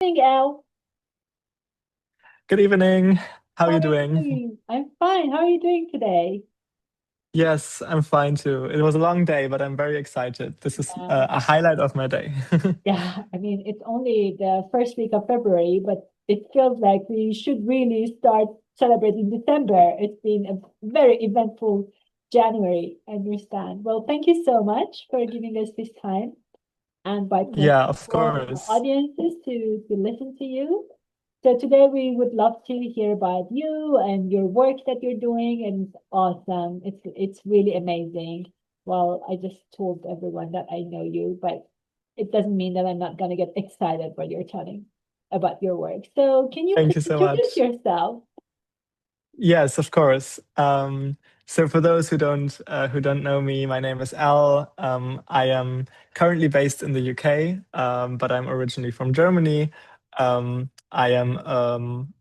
Morning, Elle. Good evening. How are How you are you doing? doing? I'm fine. How are you doing today? Yes, I'm fine too. It was a long day, but I'm very excited. This is Uh, a highlight of my day. yeah, I mean, it's only the first week of February, but it feels like we should really start celebrating December. It's been a very eventful January, I understand. Well, thank you so much for giving us this time and by plus Yeah, of equal course. audiences to listen to you. So today we would love to hear about you and your work that you're doing, and it's awesome. It's really amazing. Well, I just told everyone that I know you, but it doesn't mean that I'm not gonna get excited when you're telling about your work. So can you Thank please you so introduce much. yourself? Yes, of course. So for those who don't know me, my name is Al. I am currently based in the UK, but I'm originally from Germany. I am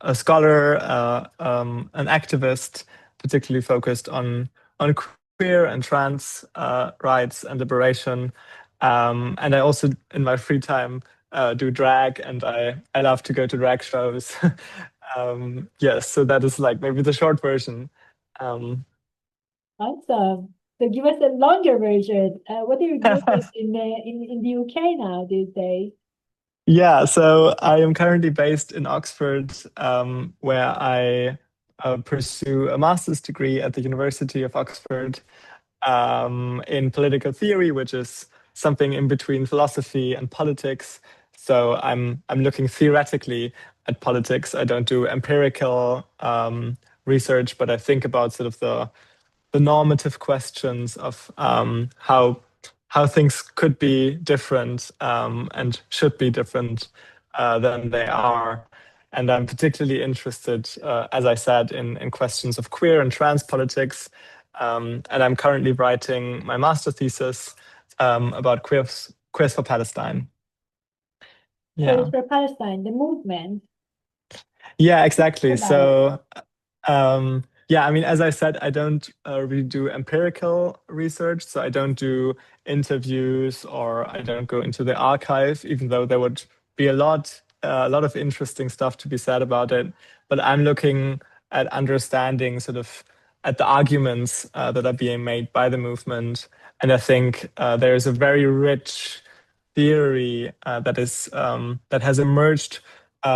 a scholar, an activist, particularly focused on queer and trans rights and liberation. And I also, in my free time, do drag, and I love to go to drag shows. Yes, so that is like maybe the short version. Um, Awesome. So give us a longer version. What are you doing in the UK now these days? yeah, so I am currently based in Oxford, where I pursue a master's degree at the University of Oxford in political theory, which is something in between philosophy and politics. So I'm looking theoretically at politics. I don't do empirical research, but I think about sort of the normative questions of how things could be different and should be different than they are. And I'm particularly interested, as I said, in questions of queer and trans politics. And I'm currently writing my master thesis about queers for Palestine. Queers Yeah. for Palestine, the movement. Yeah, exactly. About it. So, yeah, I mean, as I said, I don't really do empirical research. So I don't do interviews or I don't go into the archive, even though there would be a lot of interesting stuff to be said about it. But I'm looking at understanding sort of at the arguments that are being made by the movement. And I think there is a very rich theory that has emerged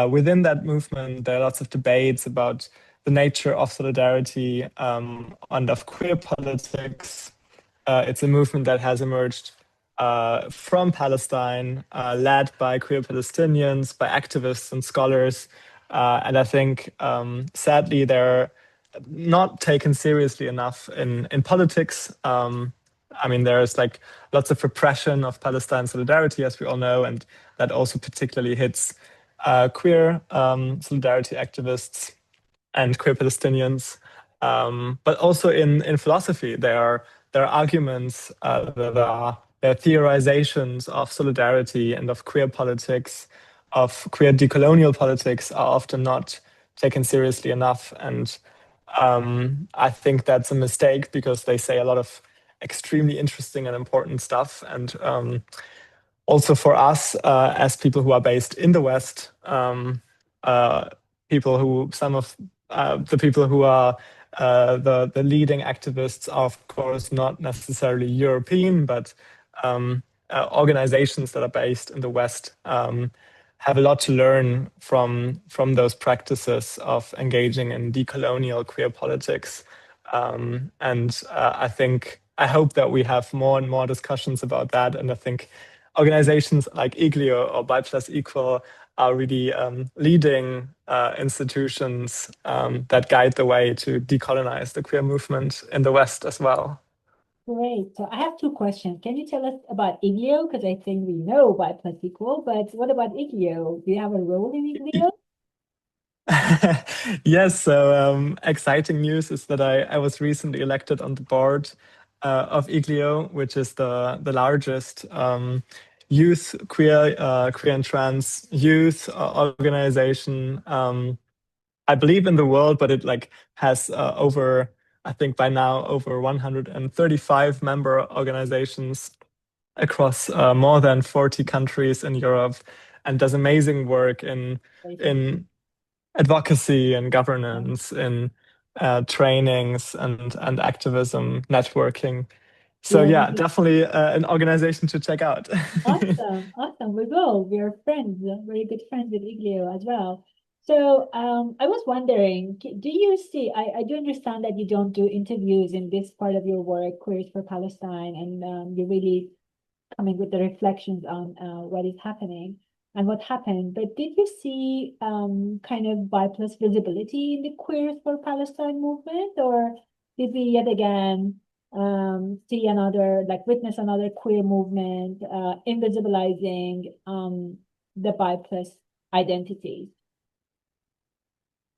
within that movement. There are lots of debates about the nature of solidarity and of queer politics. It's a movement that has emerged from Palestine, led by queer Palestinians, by activists and scholars. And I think, sadly, they're not taken seriously enough in politics. I mean, there's like lots of repression of Palestine solidarity, as we all know, and that also particularly hits queer solidarity activists and queer Palestinians. But also in philosophy, there are arguments, there are theorizations of solidarity and of queer politics, of queer decolonial politics are often not taken seriously enough. And I think that's a mistake because they say a lot of extremely interesting and important stuff. And also for us as people who are based in the West, uh, people who some of the people who are the leading activists are of course not necessarily European, but organizations that are based in the West have a lot to learn from those practices of engaging in decolonial queer politics. And I hope that we have more and more discussions about that. And I think organizations like IGLYO or Bi Plus Equal are really leading institutions that guide the way to decolonize the queer movement in the West as well. Great. So I have two questions. Can you tell us about IGLYO? Because I think we know about plus equal, but what about IGLYO? Do you have a role in IGLYO? Yes, so exciting news is that I was recently elected on the board of IGLYO, which is the largest youth queer and trans youth organization. I believe in the world, but it like has over I think by now over 135 member organizations across more than 40 countries in Europe. and does amazing work in advocacy and governance, in trainings and activism, networking. So Yeah, yeah, definitely an organization to check out. awesome, awesome. We will. We're friends, very good friends with IGLYO as well. So I was wondering, do you see, I do understand that you don't do interviews in this part of your work, Queers for Palestine, and you're really coming with the reflections on what is happening and what happened. But did you see kind of BiPlus visibility in the Queers for Palestine movement, or did we yet again see another, like witness another queer movement invisibilizing the BiPlus identities?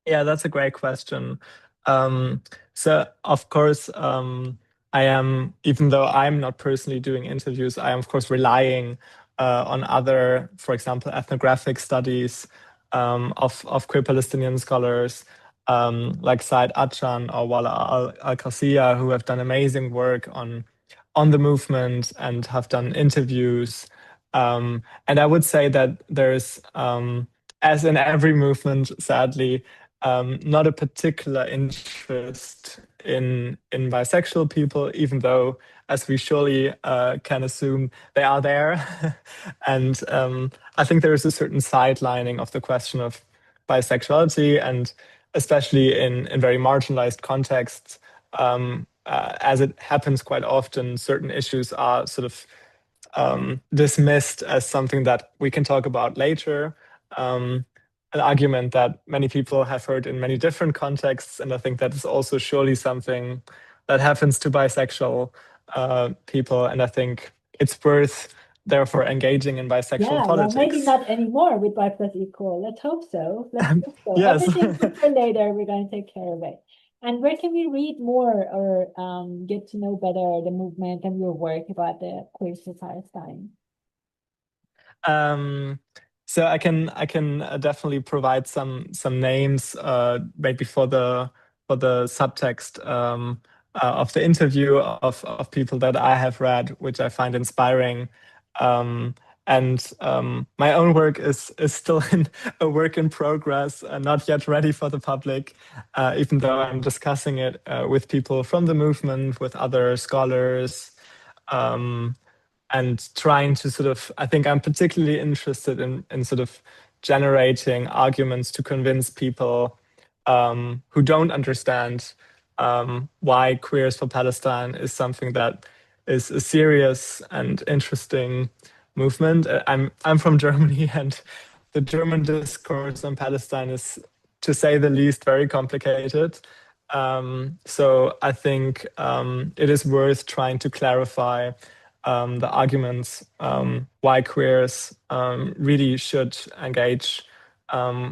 Yeah, that's a great question. Um, so of course, I am, even though I'm not personally doing interviews, I am of course relying on other, for example, ethnographic studies of queer Palestinian scholars like Said Atchan or Wala Al-Qasiya, who have done amazing work on the movement and have done interviews. And I would say that there's, as in every movement, sadly, not a particular interest in bisexual people, even though, as we surely can assume, they are there. And I think there is a certain sidelining of the question of bisexuality, and especially in very marginalized contexts, as it happens quite often, certain issues are sort of dismissed as something that we can talk about later. An argument that many people have heard in many different contexts, and I think that is also surely something that happens to bisexual people. And I think it's worth, therefore, engaging in bisexual Yeah, well, maybe politics. not anymore with BiPlus equal. Let's hope so. Let's hope so. Yes. Everything good for later. We're going to take care of it. And where can we read more or get to know better the movement and your work about the Queers for Palestine? Um, so I can definitely provide some names maybe for the subtext of the interview of people that I have read, which I find inspiring. Um, and my own work is still in a work in progress, not yet ready for the public, even though I'm discussing it with people from the movement, with other scholars. Um, and trying to sort of, I think I'm particularly interested in sort of generating arguments to convince people who don't understand why Queers for Palestine is something that is a serious and interesting movement. I'm from Germany, and the German discourse on Palestine is, to say the least, very complicated. So I think it is worth trying to clarify the arguments why queers really should engage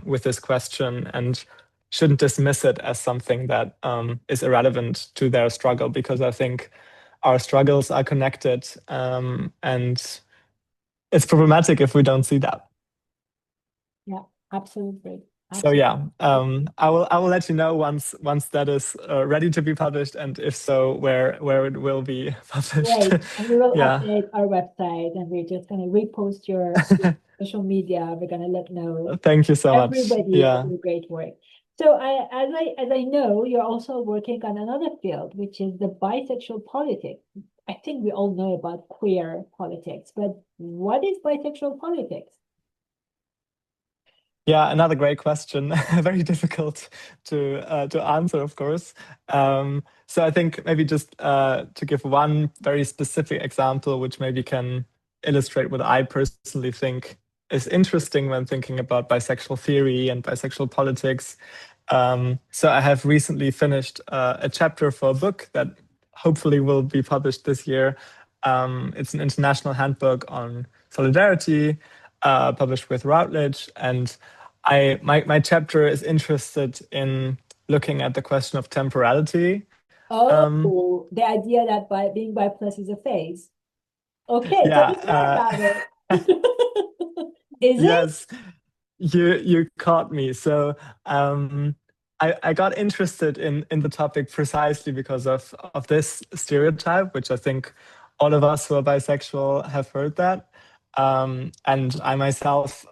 with this question and shouldn't dismiss it as something that is irrelevant to their struggle, because I think our struggles are connected, and it's problematic if we don't see that. Yeah, absolutely. So Absolutely. yeah, I will let you know once that is ready to be published, and if so, where it will be published. Great. And we will Yeah. update our website and we're just going to repost your social media. We're going to let know Thank you so much. everybody of Yeah. your great work. So as I know, you're also working on another field, which is the bisexual politics. I think we all know about queer politics, but what is bisexual politics? Yeah, another great question. Very difficult to answer, of course. So I think maybe just to give one very specific example, which maybe can illustrate what I personally think is interesting when thinking about bisexual theory and bisexual politics. So I have recently finished a chapter for a book that hopefully will be published this year. It's an international handbook on solidarity, published with Routledge, and my chapter is interested in looking at the question of temporality. Um, Oh, the idea that by being bi plus is a phase. Okay, tell us more yeah, about it. Is it? yes, you caught me. So I got interested in the topic precisely because of this stereotype, which I think all of us who are bisexual have heard that. And I myself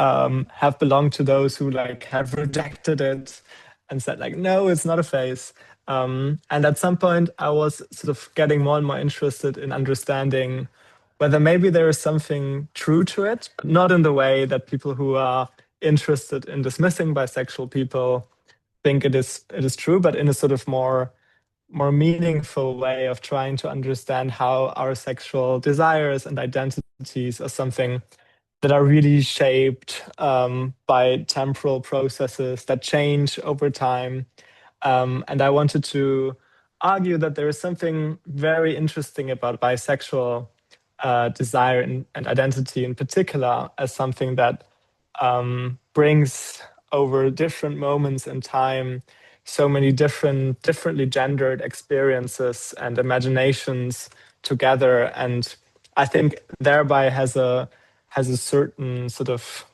have belonged to those who like have rejected it and said like, no, it's not a phase. And at some point, I was sort of getting more and more interested in understanding whether maybe there is something true to it, but not in the way that people who are interested in dismissing bisexual people think it is true, but in a sort of more meaningful way of trying to understand how our sexual desires and identities are something that are really shaped by temporal processes that change over time. And I wanted to argue that there is something very interesting about bisexual desire and identity in particular as something that brings over different moments in time so many differently gendered experiences and imaginations together, and I think thereby has a certain sort of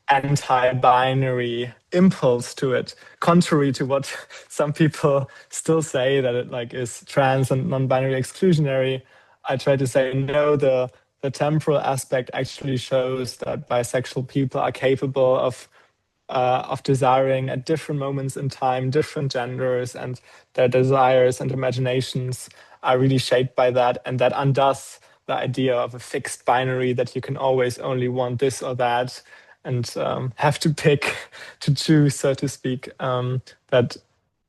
anti-binary impulse to it, contrary to what some people still say, that it like is trans and non-binary exclusionary. I try to say no, the temporal aspect actually shows that bisexual people are capable of desiring at different moments in time, different genders, and their desires and imaginations are really shaped by that. And that undoes the idea of a fixed binary that you can always only want this or that and have to pick, to choose, so to speak, that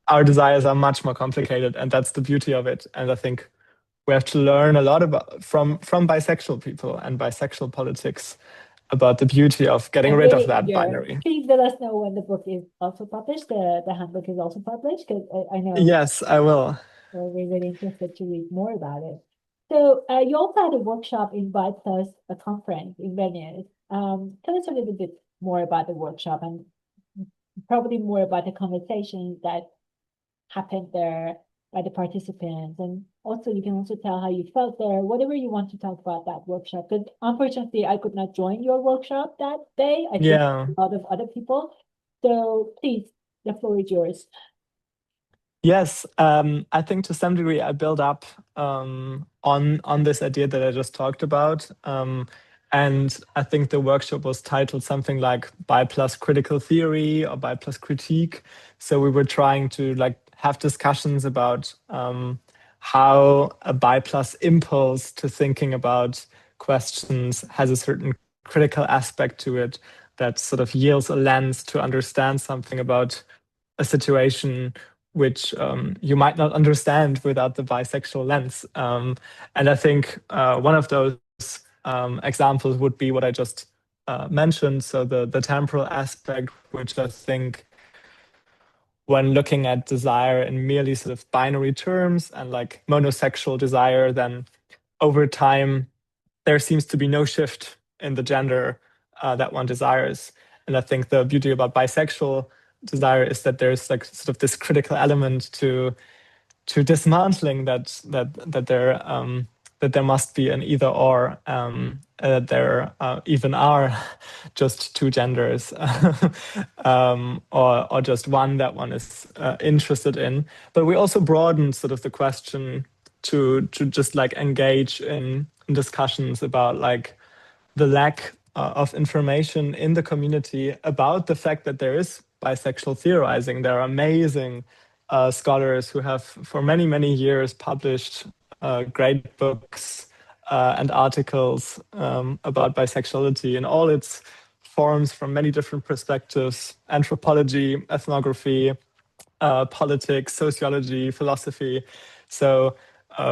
our desires are much more complicated. And that's the beauty of it. And I think we have to learn a lot about from bisexual people and bisexual politics about the beauty of getting I'm rid of really that eager. binary. Please let us know when the book is also published. The handbook is also published, because I know Yes, I will. we're really interested to read more about it. So you also had a workshop in BiJou Plus, a conference in Venice. Tell us a little bit more about the workshop and probably more about the conversations that happened there by the participants. And also you can also tell how you felt there, whatever you want to talk about that workshop. Because unfortunately, I could not join your workshop that day. I think Yeah. a lot of other people. So please, the floor is yours. Yes, I think to some degree I build up on this idea that I just talked about, and I think the workshop was titled something like "Bi plus critical theory" or "Bi plus critique." So we were trying to like have discussions about how a bi plus impulse to thinking about questions has a certain critical aspect to it that sort of yields a lens to understand something about a situation which you might not understand without the bisexual lens. And I think one of those examples would be what I just mentioned. So the temporal aspect, which I think when looking at desire in merely sort of binary terms and like monosexual desire, then over time, there seems to be no shift in the gender that one desires. And I think the beauty about bisexual desire is that there's like sort of this critical element to dismantling that there must be an either or, there even are just two genders, or just one that one is interested in. But we also broaden sort of the question to just like engage in discussions about like the lack of information in the community about the fact that there is bisexual theorizing. There are amazing scholars who have for many, many years published great books and articles about bisexuality in all its forms from many different perspectives: anthropology, ethnography, politics, sociology, philosophy. So,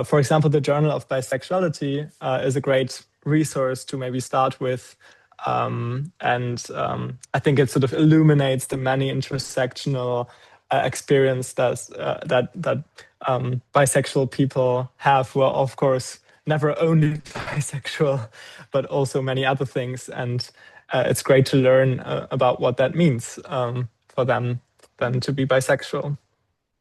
for example, the Journal of Bisexuality is a great resource to maybe start with. And I think it sort of illuminates the many intersectional experience that bisexual people have, who are, of course, never only bisexual, but also many other things. And it's great to learn about what that means for them than to be bisexual.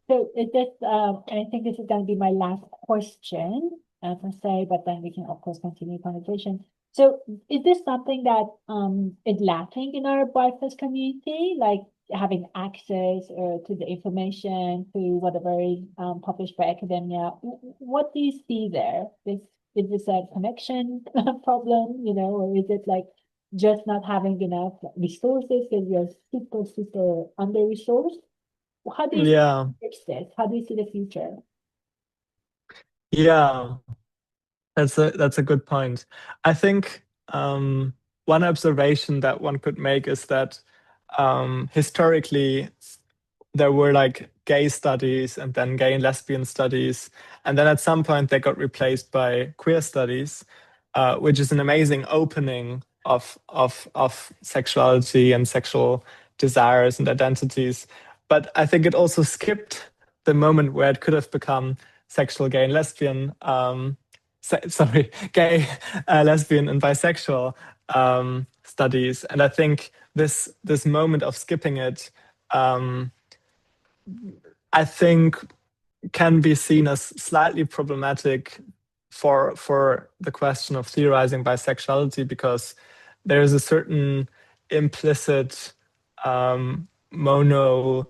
So is this, and I think this is going to be my last question, per se, but then we can of course continue conversation. So is this something that is lacking in our BiPlus community, like having access to the information, to whatever is published by academia? What do you see there? Is this a connection problem, or is it like just not having enough resources because we are super, super under-resourced. How do you Yeah. fix this? How do you see the future? Yeah. That's a good point. I think one observation that one could make is that historically there were like gay studies and then gay and lesbian studies, and then at some point they got replaced by queer studies, which is an amazing opening of sexuality and sexual desires and identities. But I think it also skipped the moment where it could have become sexual, gay, and lesbian. Sorry, gay, lesbian, and bisexual studies, and I think this moment of skipping it, I think, can be seen as slightly problematic for the question of theorizing bisexuality, because there is a certain implicit monosexual,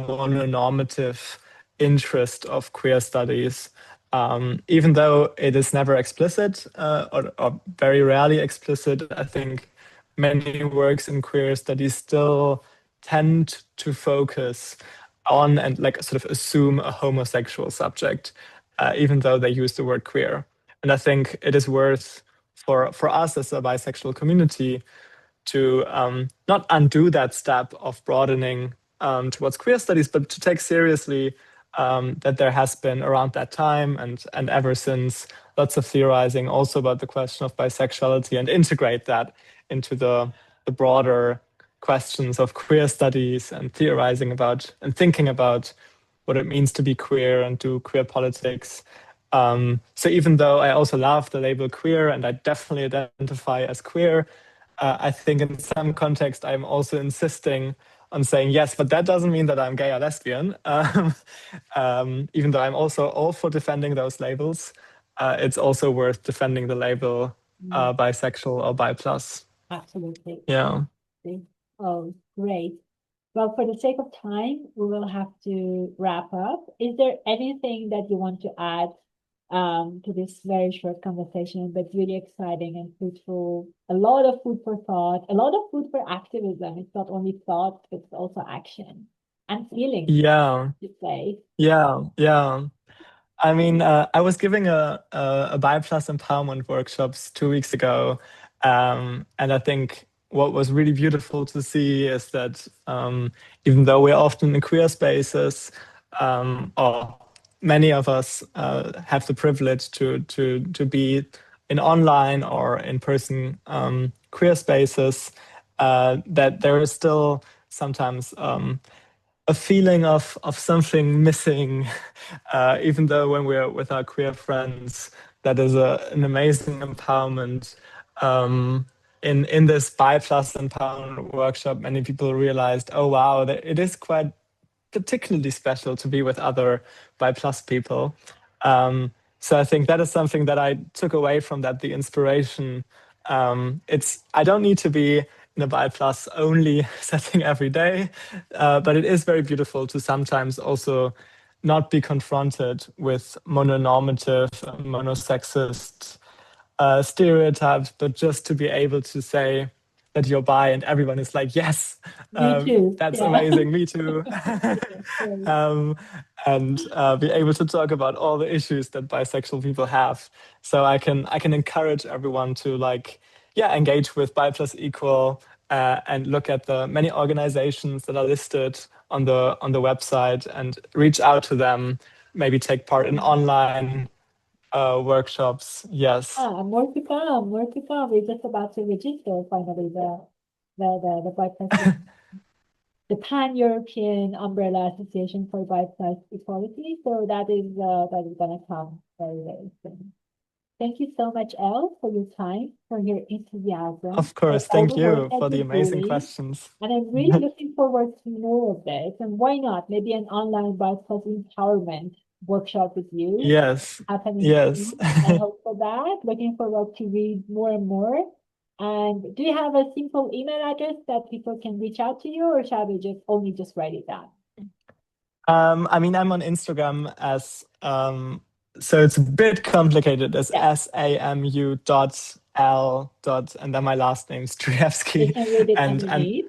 mononormative interest of queer studies, even though it is never explicit, or very rarely explicit. I think many works in queer studies still tend to focus on and like sort of assume a homosexual subject, even though they use the word queer. And I think it is worth for us as a bisexual community to not undo that step of broadening towards queer studies, but to take seriously that there has been around that time and ever since lots of theorizing also about the question of bisexuality, and integrate that into the broader questions of queer studies and theorizing about and thinking about what it means to be queer and do queer politics. So even though I also love the label queer and I definitely identify as queer, I think in some context I'm also insisting on saying yes, but that doesn't mean that I'm gay or lesbian. Even though I'm also all for defending those labels, it's also worth defending the label Mm, bisexual or bi plus. absolutely. Yeah. Oh, great. Well, for the sake of time, we will have to wrap up. Is there anything that you want to add to this very short conversation, but really exciting and fruitful? A lot of food for thought, a lot of food for activism. It's not only thought, it's also action and feelings, Yeah. to say. Yeah. Yeah. I mean, I was giving a Bi Plus empowerment workshops 2 weeks ago, and I think what was really beautiful to see is that even though we're often in queer spaces, or many of us have the privilege to be in online or in person queer spaces, that there is still sometimes a feeling of something missing, even though when we're with our queer friends, that is an amazing empowerment. In this Bi Plus empowerment workshop, many people realized, oh wow, that it is quite particularly special to be with other Bi Plus people. So I think that is something that I took away from that, the inspiration. It's I don't need to be in a Bi Plus only setting every day, but it is very beautiful to sometimes also not be confronted with mononormative, monosexist stereotypes, but just to be able to say that you're bi, and everyone is like, yes, Me too. that's Yeah. amazing, me too. Great. um, and be able to talk about all the issues that bisexual people have. So I can encourage everyone to like, yeah, engage with Bi Plus Equal, and look at the many organizations that are listed on the website and reach out to them. Maybe take part in online workshops. Yes. More to come, more to come. We're just about to register finally the Bipartisan, the Pan-European Umbrella Association for Bipartisan Equality. So that is gonna come very, very soon. Thank you so much, Elle, for your time, for your enthusiasm, Of for course. all Thank the work you that for the you're amazing doing. questions. And I'm really looking forward to more of this. And why not? Maybe an online Bipartisan empowerment workshop with you Yes. happening Yes. soon. I hope for that. Looking forward to read more and more. And do you have a simple email address that people can reach out to you, or shall we just write it down? I mean, I'm on Instagram as so it's a bit complicated as Yeah. SAMU dot L dot and then my last name Striewski. You can read it and underneath.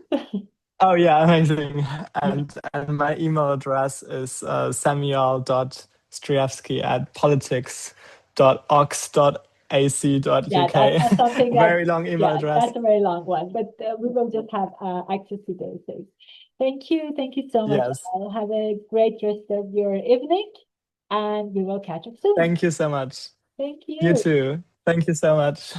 oh yeah, amazing. And my email address is Yeah, samuel.striewski@politics.ox.ac.uk. that's something that, Very long email yeah, address. that's a very long one, but we will just have access to those things. Thank you so much. Yes. Have a great rest of your evening, and we will catch up soon. Thank you so much. Thank You you. too. Thank you so much.